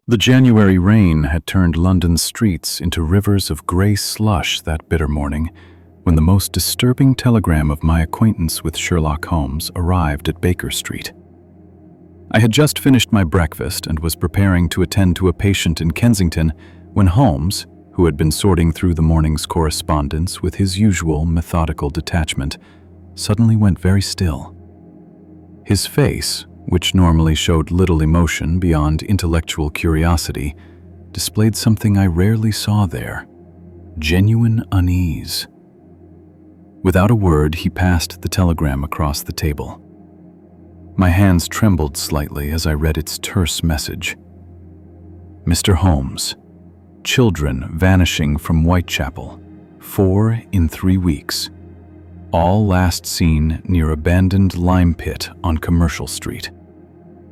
The January rain had turned London's streets into rivers of grey slush that bitter morning when the most disturbing telegram of my acquaintance with Sherlock Holmes arrived at Baker Street. I had just finished my breakfast and was preparing to attend to a patient in Kensington when Holmes, who had been sorting through the morning's correspondence with his usual methodical detachment, suddenly went very still. His face, which normally showed little emotion beyond intellectual curiosity, displayed something I rarely saw there: genuine unease. Without a word, he passed the telegram across the table. My hands trembled slightly as I read its terse message. Mr. Holmes, children vanishing from Whitechapel, 4 in 3 weeks. All last seen near abandoned lime pit on Commercial Street.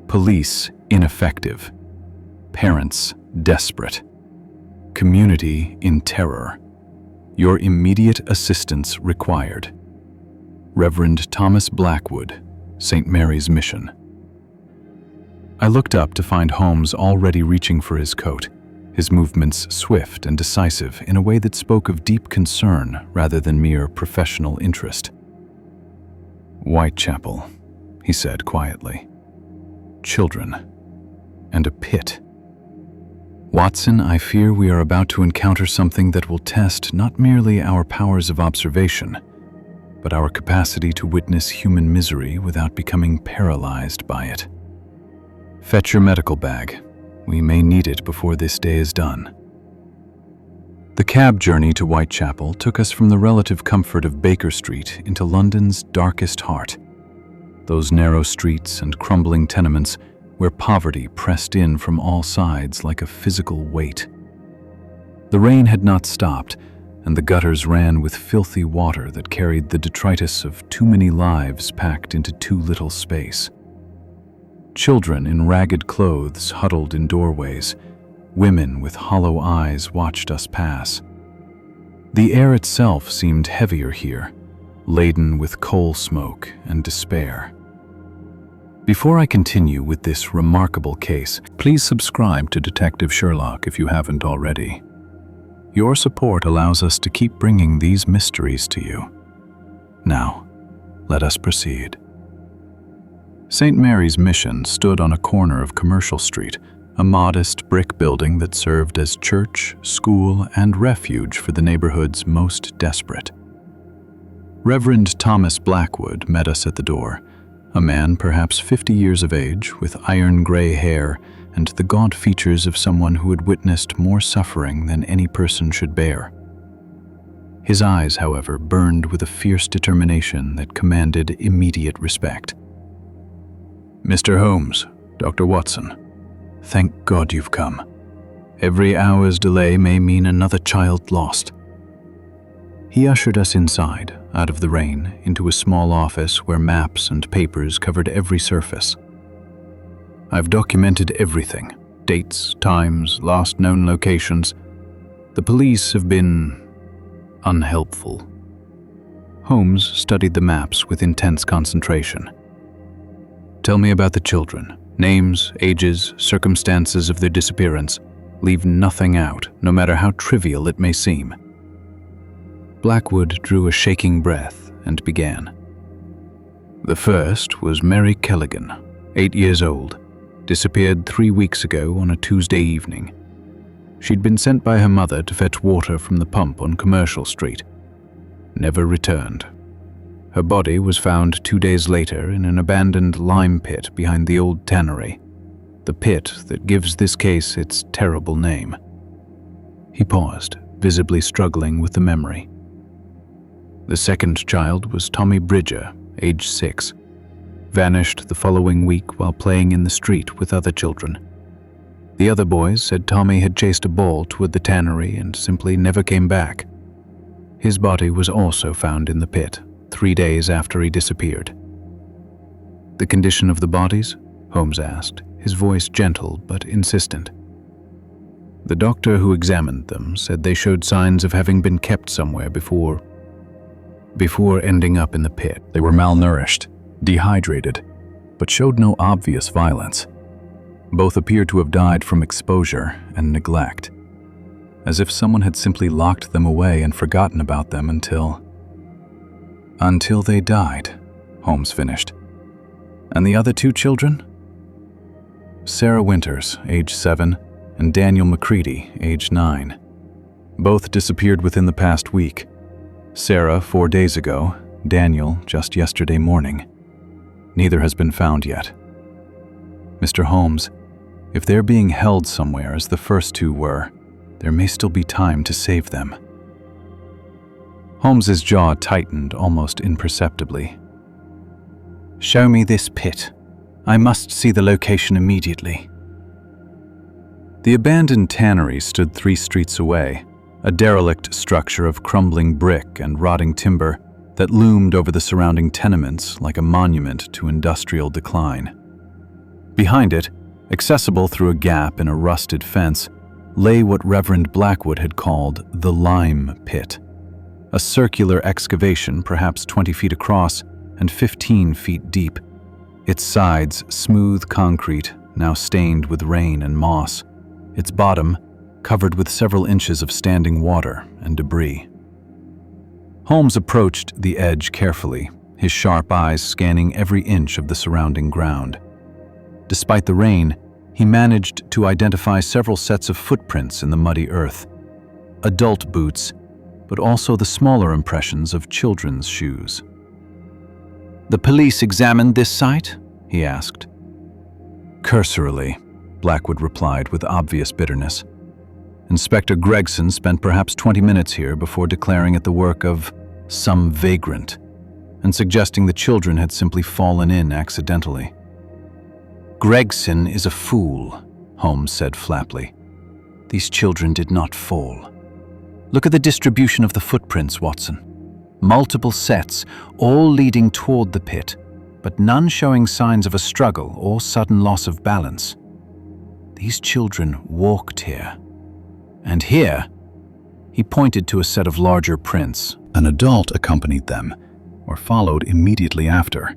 Police ineffective. Parents desperate. Community in terror. Your immediate assistance required. Reverend Thomas Blackwood, St. Mary's Mission. I looked up to find Holmes already reaching for his coat, his movements swift and decisive in a way that spoke of deep concern rather than mere professional interest. Whitechapel, he said quietly. Children, and a pit. Watson, I fear we are about to encounter something that will test not merely our powers of observation, but our capacity to witness human misery without becoming paralyzed by it. Fetch your medical bag. We may need it before this day is done. The cab journey to Whitechapel took us from the relative comfort of Baker Street into London's darkest heart. Those narrow streets and crumbling tenements where poverty pressed in from all sides like a physical weight. The rain had not stopped, and the gutters ran with filthy water that carried the detritus of too many lives packed into too little space. Children in ragged clothes huddled in doorways. Women with hollow eyes watched us pass. The air itself seemed heavier here, laden with coal smoke and despair. Before I continue with this remarkable case, please subscribe to Detective Sherlock if you haven't already. Your support allows us to keep bringing these mysteries to you. Now, let us proceed. St. Mary's Mission stood on a corner of Commercial Street, a modest brick building that served as church, school, and refuge for the neighborhood's most desperate. Reverend Thomas Blackwood met us at the door, a man perhaps 50 years of age, with iron-gray hair and the gaunt features of someone who had witnessed more suffering than any person should bear. His eyes, however, burned with a fierce determination that commanded immediate respect. Mr. Holmes, Dr. Watson, thank God you've come. Every hour's delay may mean another child lost. He ushered us inside, out of the rain, into a small office where maps and papers covered every surface. I've documented everything: dates, times, last known locations. The police have been unhelpful. Holmes studied the maps with intense concentration. Tell me about the children. Names, ages, circumstances of their disappearance. Leave nothing out, no matter how trivial it may seem. Blackwood drew a shaking breath and began. The first was Mary Kelligan, 8 years old, disappeared 3 weeks ago on a Tuesday evening. She'd been sent by her mother to fetch water from the pump on Commercial Street. Never returned. Her body was found 2 days later in an abandoned lime pit behind the old tannery, the pit that gives this case its terrible name. He paused, visibly struggling with the memory. The second child was Tommy Bridger, age 6, vanished the following week while playing in the street with other children. The other boys said Tommy had chased a ball toward the tannery and simply never came back. His body was also found in the pit 3 days after he disappeared. The condition of the bodies? Holmes asked, his voice gentle but insistent. The doctor who examined them said they showed signs of having been kept somewhere before ending up in the pit. They were malnourished, dehydrated, but showed no obvious violence. Both appeared to have died from exposure and neglect, as if someone had simply locked them away and forgotten about them until they died, Holmes finished. And the other two children? Sarah Winters, age 7, and Daniel McCready, age 9. Both disappeared within the past week. Sarah 4 days ago, Daniel just yesterday morning. Neither has been found yet. Mr. Holmes, if they're being held somewhere as the first two were, there may still be time to save them. Holmes's jaw tightened almost imperceptibly. "Show me this pit. I must see the location immediately." The abandoned tannery stood 3 streets away, a derelict structure of crumbling brick and rotting timber that loomed over the surrounding tenements like a monument to industrial decline. Behind it, accessible through a gap in a rusted fence, lay what Reverend Blackwood had called the Lime Pit, a circular excavation perhaps 20 feet across and 15 feet deep, its sides smooth concrete now stained with rain and moss, its bottom covered with several inches of standing water and debris. Holmes approached the edge carefully, his sharp eyes scanning every inch of the surrounding ground. Despite the rain, he managed to identify several sets of footprints in the muddy earth. Adult boots, but also the smaller impressions of children's shoes. "The police examined this site?" he asked. "Cursorily," Blackwood replied with obvious bitterness. "Inspector Gregson spent perhaps 20 minutes here before declaring it the work of some vagrant and suggesting the children had simply fallen in accidentally." "Gregson is a fool," Holmes said flatly. "These children did not fall. Look at the distribution of the footprints, Watson. Multiple sets, all leading toward the pit, but none showing signs of a struggle or sudden loss of balance. These children walked here. And here," he pointed to a set of larger prints. An adult accompanied them, or followed immediately after.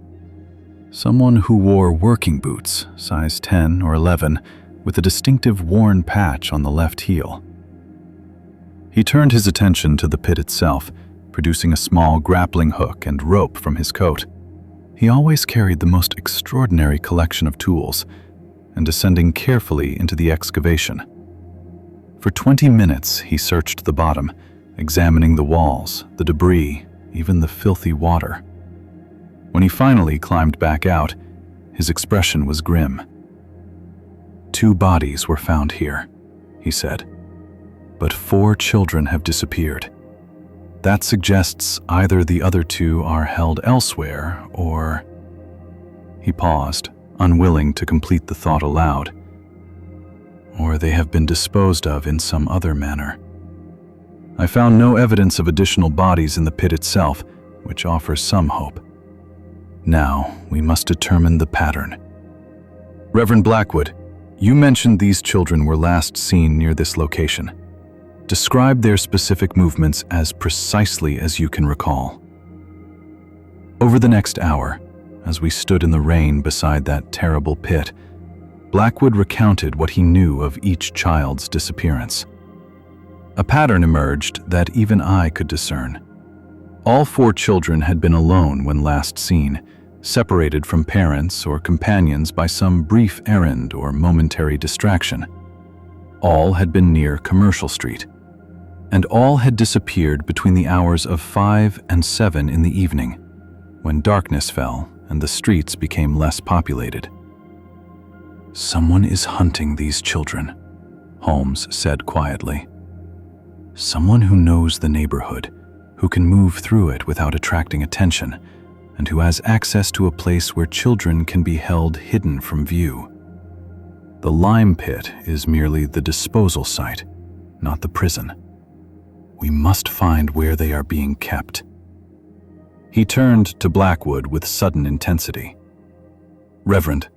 Someone who wore working boots, size 10 or 11, with a distinctive worn patch on the left heel. He turned his attention to the pit itself, producing a small grappling hook and rope from his coat. He always carried the most extraordinary collection of tools, and descending carefully into the excavation. For 20 minutes he searched the bottom, examining the walls, the debris, even the filthy water. When he finally climbed back out, his expression was grim. "2 bodies were found here," he said, "but 4 children have disappeared. That suggests either the other 2 are held elsewhere or—" He paused, unwilling to complete the thought aloud. "Or they have been disposed of in some other manner. I found no evidence of additional bodies in the pit itself, which offers some hope. Now, we must determine the pattern. Reverend Blackwood, you mentioned these children were last seen near this location. Describe their specific movements as precisely as you can recall." Over the next hour, as we stood in the rain beside that terrible pit, Blackwood recounted what he knew of each child's disappearance. A pattern emerged that even I could discern. All 4 children had been alone when last seen, separated from parents or companions by some brief errand or momentary distraction. All had been near Commercial Street, and all had disappeared between the hours of 5 and 7 in the evening, when darkness fell and the streets became less populated. "Someone is hunting these children," Holmes said quietly. "Someone who knows the neighborhood, who can move through it without attracting attention, and who has access to a place where children can be held hidden from view. The lime pit is merely the disposal site, not the prison. We must find where they are being kept." He turned to Blackwood with sudden intensity. "Reverend,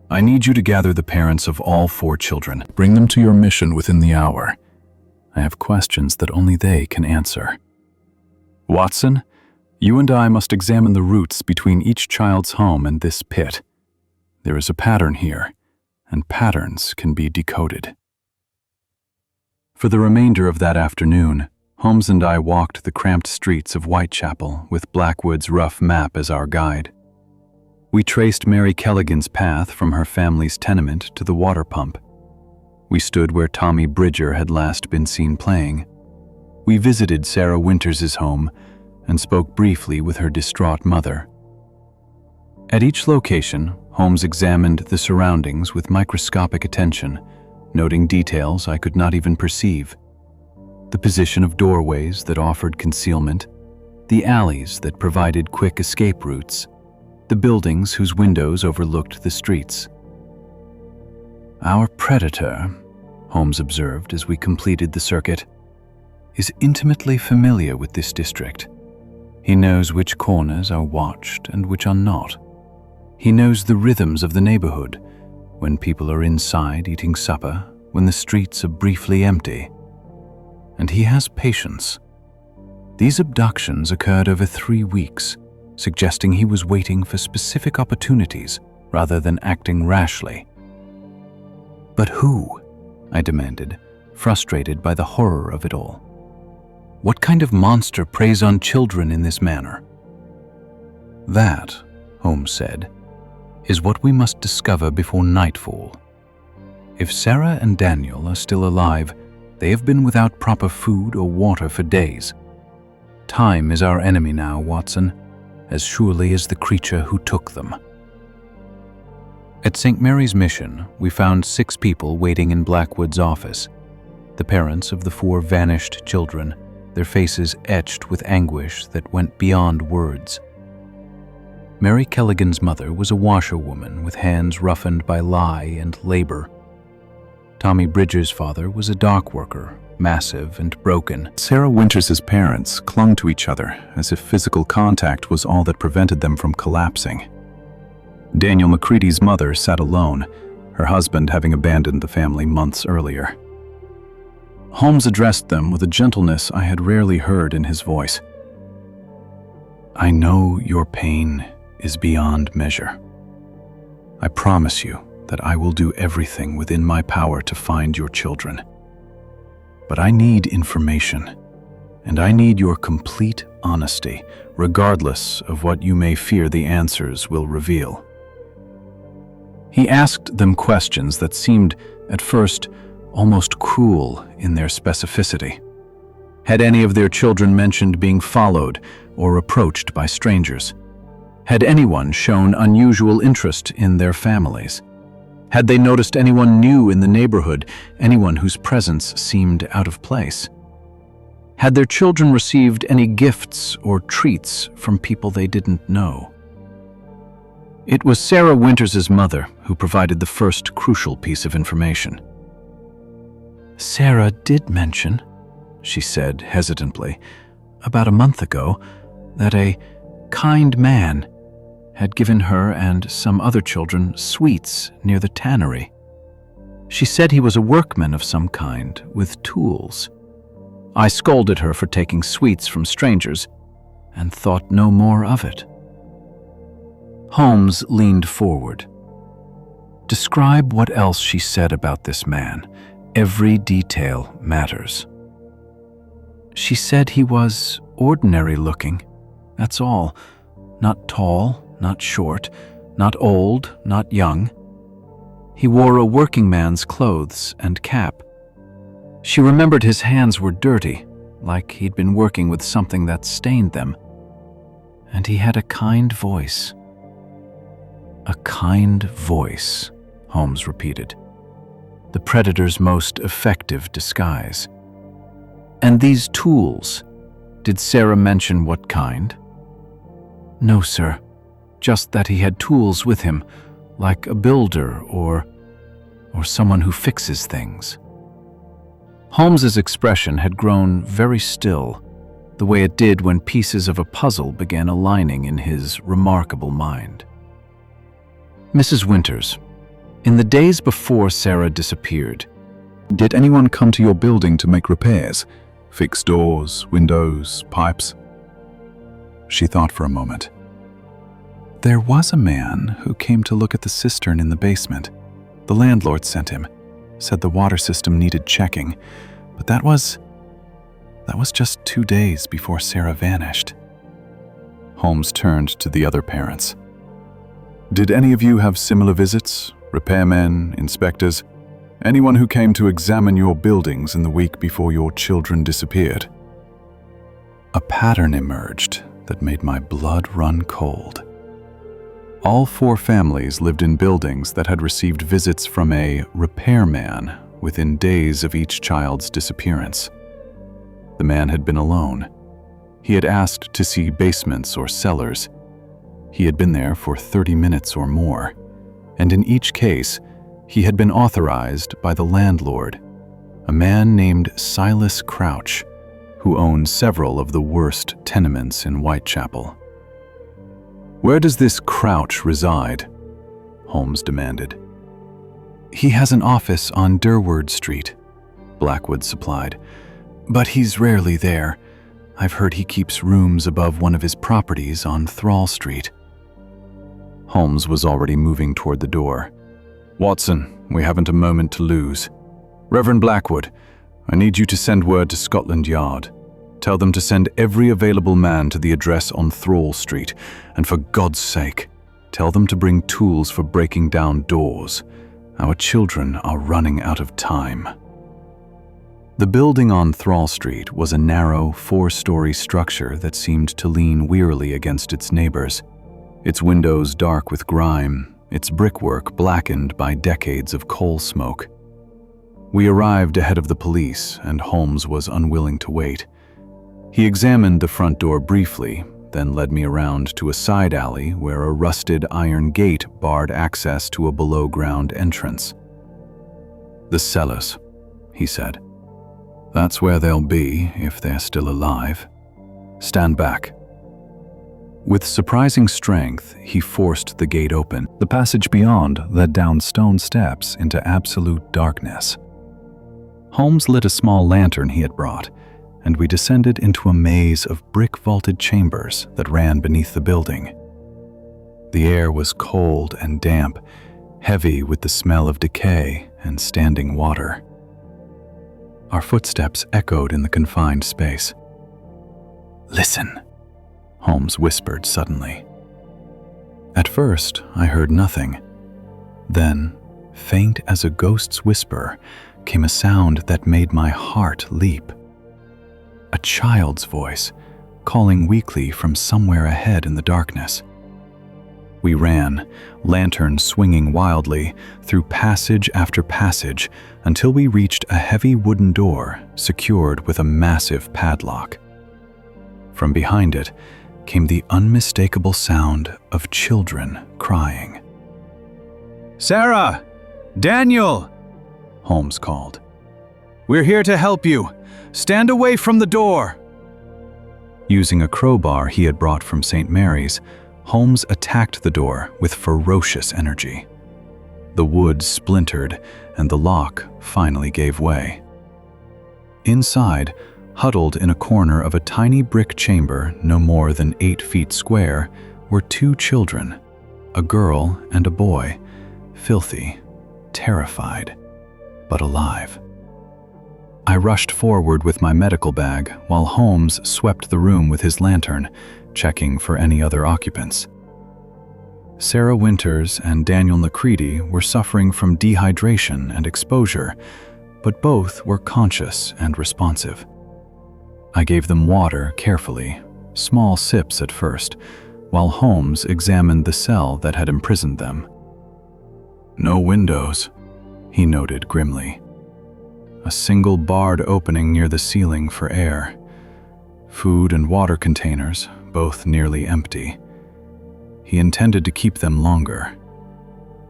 I need you to gather the parents of all 4 children. Bring them to your mission within the hour. I have questions that only they can answer. Watson, you and I must examine the routes between each child's home and this pit. There is a pattern here, and patterns can be decoded. For the remainder of that afternoon, Holmes and I walked the cramped streets of Whitechapel with Blackwood's rough map as our guide. We traced Mary Kelligan's path from her family's tenement to the water pump. We stood where Tommy Bridger had last been seen playing. We visited Sarah Winters's home and spoke briefly with her distraught mother. At each location, Holmes examined the surroundings with microscopic attention, noting details I could not even perceive. The position of doorways that offered concealment, the alleys that provided quick escape routes, the buildings whose windows overlooked the streets. "Our predator," Holmes observed as we completed the circuit, "is intimately familiar with this district. He knows which corners are watched and which are not. He knows the rhythms of the neighborhood, when people are inside eating supper, when the streets are briefly empty. And he has patience. These abductions occurred over 3 weeks, suggesting he was waiting for specific opportunities rather than acting rashly." "But who?" I demanded, frustrated by the horror of it all. "What kind of monster preys on children in this manner?" "That," Holmes said, "is what we must discover before nightfall. If Sarah and Daniel are still alive, they have been without proper food or water for days. Time is our enemy now, Watson, as surely as the creature who took them." At St. Mary's Mission, we found 6 people waiting in Blackwood's office, the parents of the 4 vanished children, their faces etched with anguish that went beyond words. Mary Kelligan's mother was a washerwoman with hands roughened by lie and labor. Tommy Bridger's father was a dock worker, massive and broken. Sarah Winters's parents clung to each other as if physical contact was all that prevented them from collapsing. Daniel McCready's mother sat alone, her husband having abandoned the family months earlier. Holmes addressed them with a gentleness I had rarely heard in his voice. "I know your pain is beyond measure. I promise you that I will do everything within my power to find your children. But I need information, and I need your complete honesty, regardless of what you may fear the answers will reveal." He asked them questions that seemed, at first, almost cruel in their specificity. Had any of their children mentioned being followed or approached by strangers? Had anyone shown unusual interest in their families? Had they noticed anyone new in the neighborhood, anyone whose presence seemed out of place? Had their children received any gifts or treats from people they didn't know? It was Sarah Winters's mother who provided the first crucial piece of information. "Sarah did mention," she said hesitantly, "about a month ago, that a kind man had given her and some other children sweets near the tannery. She said he was a workman of some kind, with tools. I scolded her for taking sweets from strangers, and thought no more of it." Holmes leaned forward. "Describe what else she said about this man. Every detail matters." "She said he was ordinary looking, that's all. Not tall, not short, not old, not young. He wore a working man's clothes and cap. She remembered his hands were dirty, like he'd been working with something that stained them. And he had a kind voice." "A kind voice," Holmes repeated. "The predator's most effective disguise. And these tools, did Sarah mention what kind?" "No, sir. Just that he had tools with him, like a builder or someone who fixes things." Holmes's expression had grown very still, the way it did when pieces of a puzzle began aligning in his remarkable mind. "Mrs. Winters, in the days before Sarah disappeared, did anyone come to your building to make repairs? Fix doors, windows, pipes?" She thought for a moment. "There was a man who came to look at the cistern in the basement. The landlord sent him, said the water system needed checking, but that was just 2 days before Sarah vanished." Holmes turned to the other parents. "Did any of you have similar visits? Repairmen, inspectors, anyone who came to examine your buildings in the week before your children disappeared?" A pattern emerged that made my blood run cold. All 4 families lived in buildings that had received visits from a repairman within days of each child's disappearance. The man had been alone. He had asked to see basements or cellars. He had been there for 30 minutes or more, and in each case, he had been authorized by the landlord, a man named Silas Crouch, who owned several of the worst tenements in Whitechapel. "Where does this Crouch reside?" Holmes demanded. "He has an office on Durward Street," Blackwood supplied, "but he's rarely there. I've heard he keeps rooms above one of his properties on Thrall Street." Holmes was already moving toward the door. "Watson, we haven't a moment to lose. Reverend Blackwood, I need you to send word to Scotland Yard. Tell them to send every available man to the address on Thrall Street, and for God's sake, tell them to bring tools for breaking down doors. Our children are running out of time." The building on Thrall Street was a narrow, 4-story structure that seemed to lean wearily against its neighbors, its windows dark with grime, its brickwork blackened by decades of coal smoke. We arrived ahead of the police, and Holmes was unwilling to wait. He examined the front door briefly, then led me around to a side alley where a rusted iron gate barred access to a below-ground entrance. "The cellars," he said. "That's where they'll be if they're still alive. Stand back." With surprising strength, he forced the gate open. The passage beyond led down stone steps into absolute darkness. Holmes lit a small lantern he had brought, and we descended into a maze of brick-vaulted chambers that ran beneath the building. The air was cold and damp, heavy with the smell of decay and standing water. Our footsteps echoed in the confined space. "Listen," Holmes whispered suddenly. At first, I heard nothing. Then, faint as a ghost's whisper, came a sound that made my heart leap. A child's voice, calling weakly from somewhere ahead in the darkness. We ran, lantern swinging wildly, through passage after passage until we reached a heavy wooden door secured with a massive padlock. From behind it came the unmistakable sound of children crying. "Sarah! Daniel!" Holmes called. "We're here to help you. Stand away from the door." Using a crowbar he had brought from St. Mary's, Holmes attacked the door with ferocious energy. The wood splintered, and the lock finally gave way. Inside, huddled in a corner of a tiny brick chamber no more than 8 feet square, were 2 children, a girl and a boy, filthy, terrified, but alive. I rushed forward with my medical bag while Holmes swept the room with his lantern, checking for any other occupants. Sarah Winters and Daniel Nacreedy were suffering from dehydration and exposure, but both were conscious and responsive. I gave them water carefully, small sips at first, while Holmes examined the cell that had imprisoned them. "No windows," he noted grimly. A single barred opening near the ceiling for air. Food and water containers, both nearly empty. He intended to keep them longer.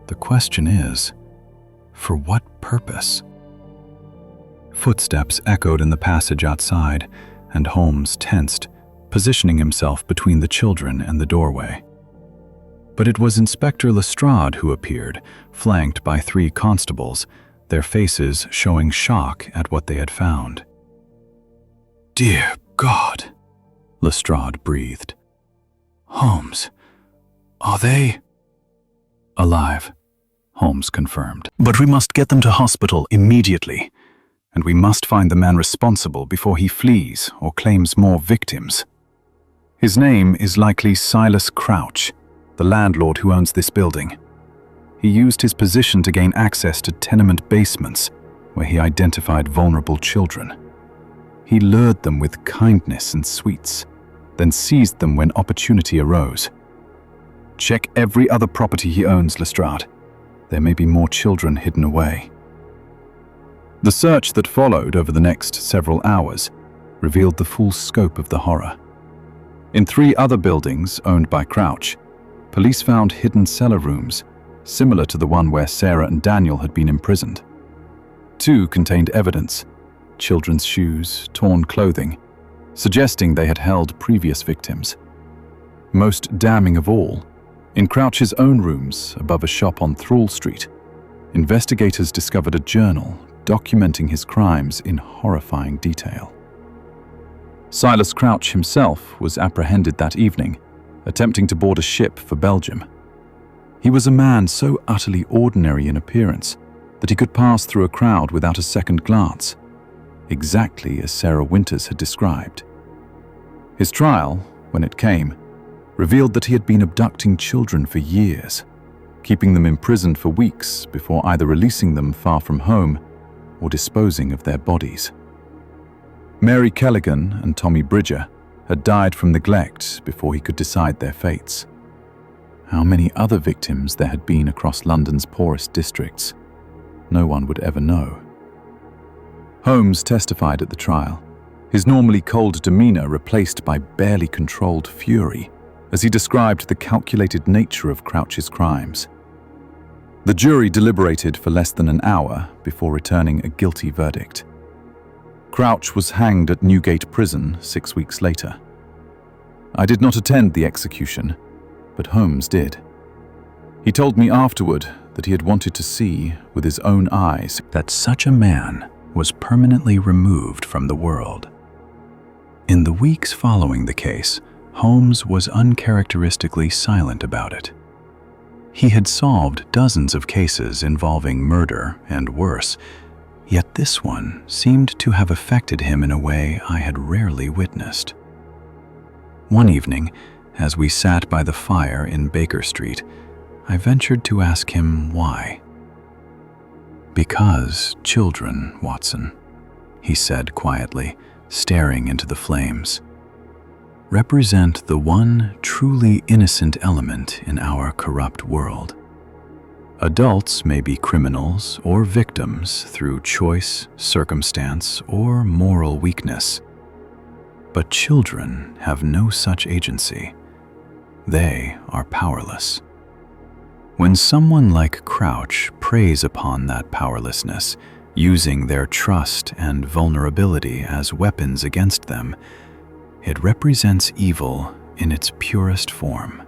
The question is, for what purpose? Footsteps echoed in the passage outside, and Holmes tensed, positioning himself between the children and the doorway. But it was Inspector Lestrade who appeared, flanked by 3 constables, their faces showing shock at what they had found. "Dear God," Lestrade breathed. "Holmes, are they—" "Alive," Holmes confirmed. "But we must get them to hospital immediately, and we must find the man responsible before he flees or claims more victims. His name is likely Silas Crouch, the landlord who owns this building. He used his position to gain access to tenement basements where he identified vulnerable children. He lured them with kindness and sweets, then seized them when opportunity arose. Check every other property he owns, Lestrade. There may be more children hidden away." The search that followed over the next several hours revealed the full scope of the horror. In 3 other buildings owned by Crouch, police found hidden cellar rooms similar to the one where Sarah and Daniel had been imprisoned. 2 contained evidence, children's shoes, torn clothing, suggesting they had held previous victims. Most damning of all, in Crouch's own rooms above a shop on Thrall Street, investigators discovered a journal documenting his crimes in horrifying detail. Silas Crouch himself was apprehended that evening, attempting to board a ship for Belgium. He was a man so utterly ordinary in appearance that he could pass through a crowd without a second glance, exactly as Sarah Winters had described. His trial, when it came, revealed that he had been abducting children for years, keeping them imprisoned for weeks before either releasing them far from home or disposing of their bodies. Mary Callaghan and Tommy Bridger had died from neglect before he could decide their fates. How many other victims there had been across London's poorest districts, no one would ever know. Holmes testified at the trial, his normally cold demeanor replaced by barely controlled fury, as he described the calculated nature of Crouch's crimes. The jury deliberated for less than an hour before returning a guilty verdict. Crouch was hanged at Newgate Prison 6 weeks later. I did not attend the execution, but Holmes did. He told me afterward that he had wanted to see with his own eyes that such a man was permanently removed from the world. In the weeks following the case, Holmes was uncharacteristically silent about it. He had solved dozens of cases involving murder and worse, yet this one seemed to have affected him in a way I had rarely witnessed. One evening, as we sat by the fire in Baker Street, I ventured to ask him why. "Because children, Watson," he said quietly, staring into the flames, "represent the one truly innocent element in our corrupt world. Adults may be criminals or victims through choice, circumstance, or moral weakness. But children have no such agency. They are powerless. When someone like Crouch preys upon that powerlessness, using their trust and vulnerability as weapons against them, it represents evil in its purest form."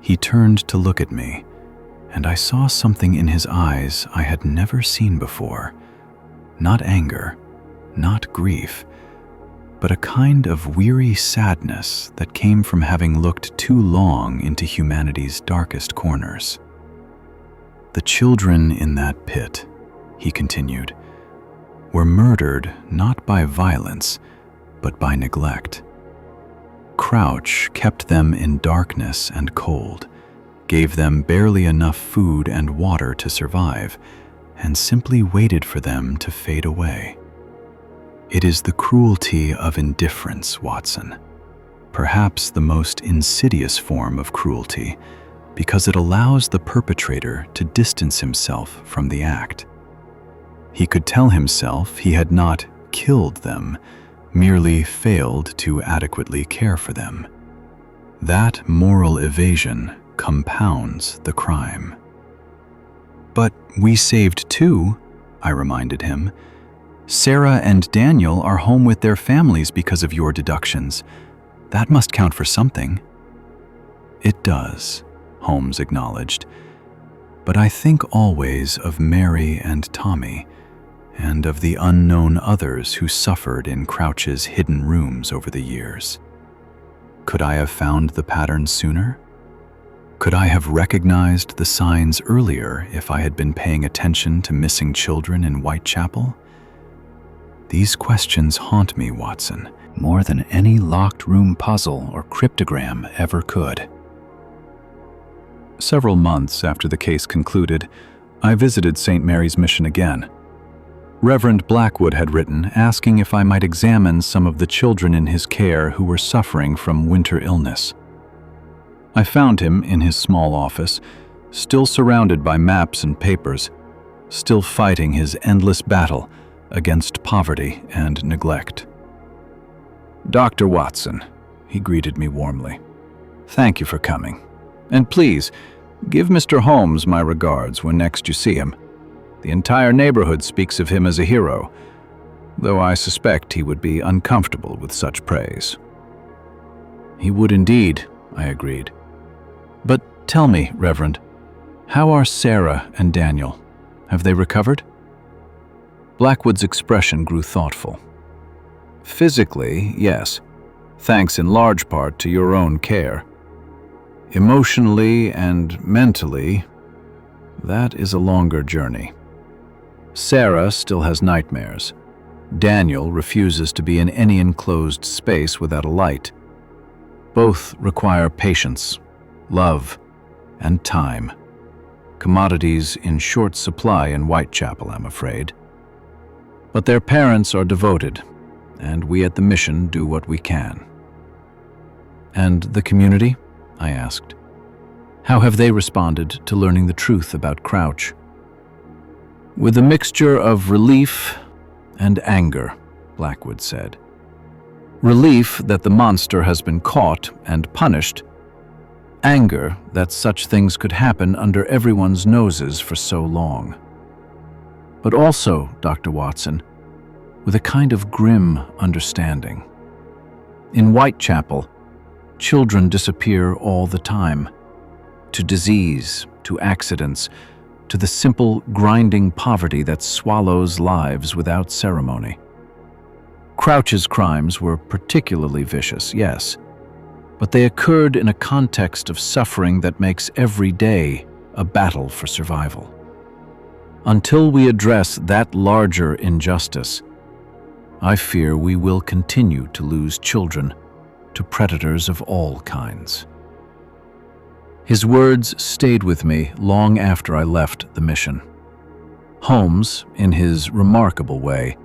He turned to look at me, and I saw something in his eyes I had never seen before. Not anger, not grief, but a kind of weary sadness that came from having looked too long into humanity's darkest corners. "The children in that pit," he continued, "were murdered not by violence, but by neglect. Crouch kept them in darkness and cold, gave them barely enough food and water to survive, and simply waited for them to fade away. It is the cruelty of indifference, Watson, perhaps the most insidious form of cruelty, because it allows the perpetrator to distance himself from the act. He could tell himself he had not killed them, merely failed to adequately care for them. That moral evasion compounds the crime." "But we saved 2, I reminded him. "Sarah and Daniel are home with their families because of your deductions. That must count for something." "It does," Holmes acknowledged. "But I think always of Mary and Tommy, and of the unknown others who suffered in Crouch's hidden rooms over the years. Could I have found the pattern sooner? Could I have recognized the signs earlier if I had been paying attention to missing children in Whitechapel? These questions haunt me, Watson, more than any locked room puzzle or cryptogram ever could. Several months after the case concluded, I visited St. Mary's Mission again. Reverend Blackwood had written asking if I might examine some of the children in his care who were suffering from winter illness. I found him in his small office, still surrounded by maps and papers, still fighting his endless battle against poverty and neglect. "Dr. Watson," he greeted me warmly, "thank you for coming. And please, give Mr. Holmes my regards when next you see him. The entire neighborhood speaks of him as a hero, though I suspect he would be uncomfortable with such praise." "He would indeed," I agreed. "But tell me, Reverend, how are Sarah and Daniel? Have they recovered?" Blackwood's expression grew thoughtful. "Physically, yes, thanks in large part to your own care. Emotionally and mentally, that is a longer journey. Sarah still has nightmares. Daniel refuses to be in any enclosed space without a light. Both require patience, love, and time. Commodities in short supply in Whitechapel, I'm afraid. But their parents are devoted, and we at the mission do what we can." "And the community?" I asked. "How have they responded to learning the truth about Crouch?" "With a mixture of relief and anger," Blackwood said. "Relief that the monster has been caught and punished. Anger that such things could happen under everyone's noses for so long. But also, Dr. Watson, with a kind of grim understanding. In Whitechapel, children disappear all the time, to disease, to accidents, to the simple, grinding poverty that swallows lives without ceremony. Crouch's crimes were particularly vicious, yes, but they occurred in a context of suffering that makes every day a battle for survival. Until we address that larger injustice, I fear we will continue to lose children to predators of all kinds." His words stayed with me long after I left the mission. Holmes, in his remarkable way,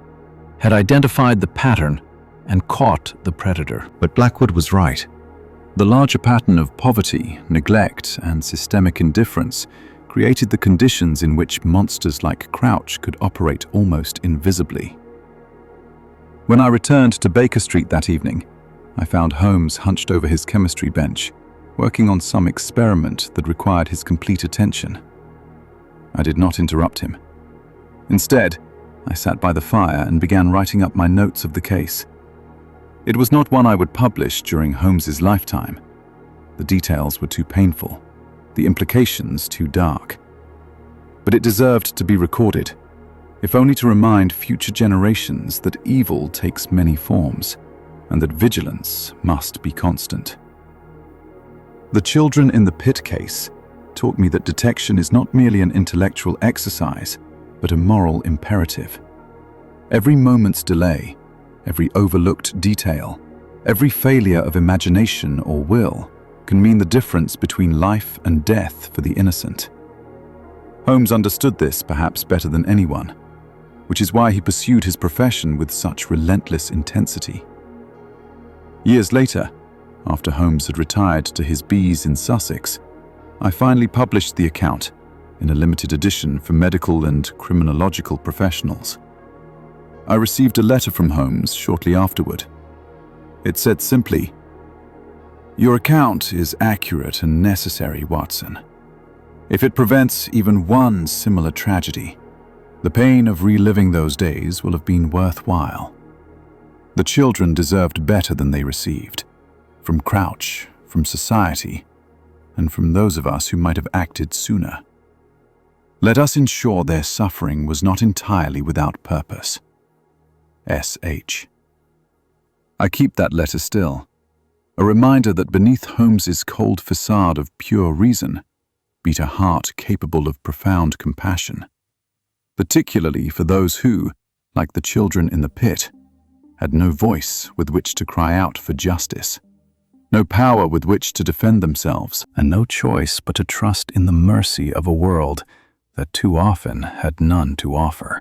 had identified the pattern and caught the predator. But Blackwood was right. The larger pattern of poverty, neglect, and systemic indifference created the conditions in which monsters like Crouch could operate almost invisibly. When I returned to Baker Street that evening, I found Holmes hunched over his chemistry bench, working on some experiment that required his complete attention. I did not interrupt him. Instead, I sat by the fire and began writing up my notes of the case. It was not one I would publish during Holmes's lifetime. The details were too painful, the implications too dark. But it deserved to be recorded, if only to remind future generations that evil takes many forms, and that vigilance must be constant. The children in the pit case taught me that detection is not merely an intellectual exercise, but a moral imperative. Every moment's delay, every overlooked detail, every failure of imagination or will can mean the difference between life and death for the innocent. Holmes understood this perhaps better than anyone, which is why he pursued his profession with such relentless intensity. Years later, after Holmes had retired to his bees in Sussex, I finally published the account in a limited edition for medical and criminological professionals. I received a letter from Holmes shortly afterward. It said simply, "Your account is accurate and necessary, Watson. If it prevents even one similar tragedy, the pain of reliving those days will have been worthwhile. The children deserved better than they received, from Crouch, from society, and from those of us who might have acted sooner. Let us ensure their suffering was not entirely without purpose. S.H." I keep that letter still, A reminder that beneath Holmes's cold facade of pure reason beat a heart capable of profound compassion, particularly for those who, like the children in the pit, had no voice with which to cry out for justice, no power with which to defend themselves, and no choice but to trust in the mercy of a world that too often had none to offer.